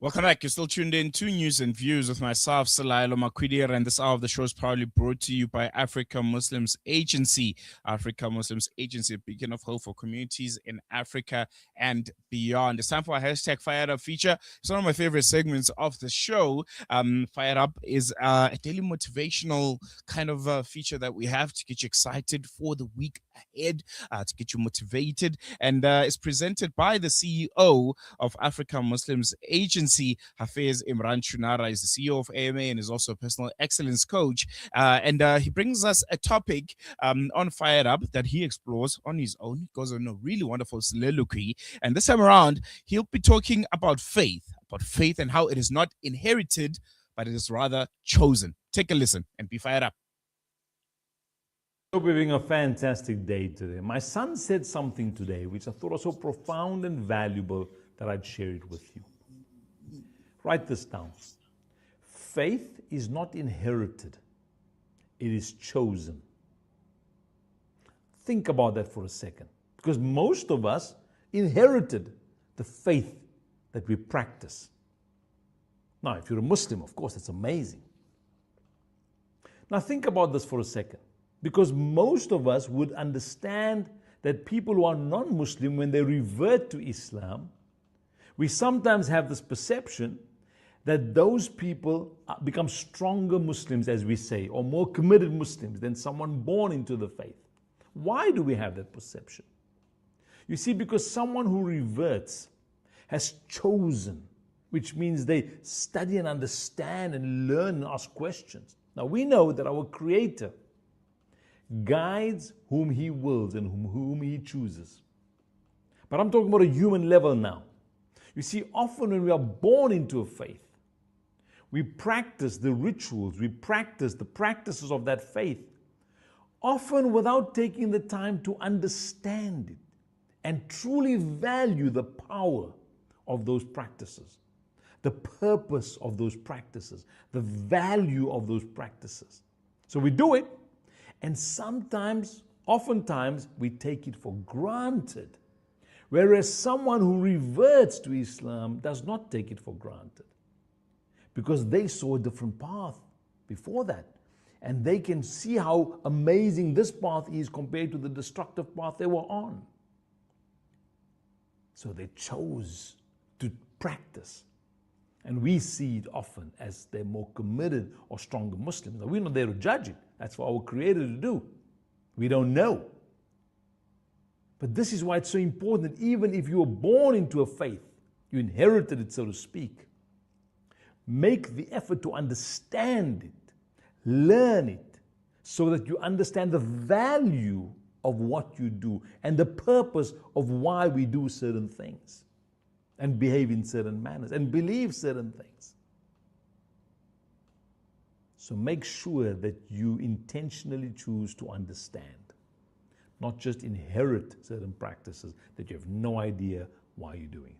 Welcome back. You're still tuned in to News and Views with myself, Salailo Makwidir, and this hour of the show is proudly brought to you by Africa Muslims Agency. Africa Muslims Agency, a beacon of hope for communities in Africa and beyond. It's time for our hashtag Fired Up feature. It's one of my favorite segments of the show. Fired Up is a daily motivational kind of feature that we have to get you excited for the week ahead, to get you motivated, and it's presented by the CEO of Africa Muslims Agency. Hafiz Imraan Choonara is the CEO of AMA and is also a personal excellence coach. And he brings us a topic on Fired Up that he explores on his own. He goes on a really wonderful soliloquy. And this time around, he'll be talking about faith and how it is not inherited, but it is rather chosen. Take a listen and be fired up. Hope you're having a fantastic day today. My son said something today which I thought was so profound and valuable that I'd share it with you. Write this down. Faith is not inherited, it is chosen. Think about that for a second, because most of us inherited the faith that we practice. Now, if you're a Muslim, of course, it's amazing. Now, think about this for a second, because most of us would understand that people who are non-Muslim, when they revert to Islam, we sometimes have this perception that those people become stronger Muslims, as we say, or more committed Muslims than someone born into the faith. Why do we have that perception? You see, because someone who reverts has chosen, which means they study and understand and learn and ask questions. Now, we know that our Creator guides whom He wills and whom He chooses. But I'm talking about a human level now. You see, often when we are born into a faith, we practice the rituals, we practice the practices of that faith, often without taking the time to understand it and truly value the power of those practices, the purpose of those practices, the value of those practices. So we do it, and sometimes, oftentimes, we take it for granted. Whereas someone who reverts to Islam does not take it for granted, because they saw a different path before that. And they can see how amazing this path is compared to the destructive path they were on. So they chose to practice. And we see it often as they're more committed or stronger Muslims. Now, we're not there to judge it. That's for our Creator to do. We don't know. But this is why it's so important that even if you were born into a faith, you inherited it, so to speak, make the effort to understand it, learn it, so that you understand the value of what you do and the purpose of why we do certain things and behave in certain manners and believe certain things. So make sure that you intentionally choose to understand, not just inherit certain practices that you have no idea why you're doing.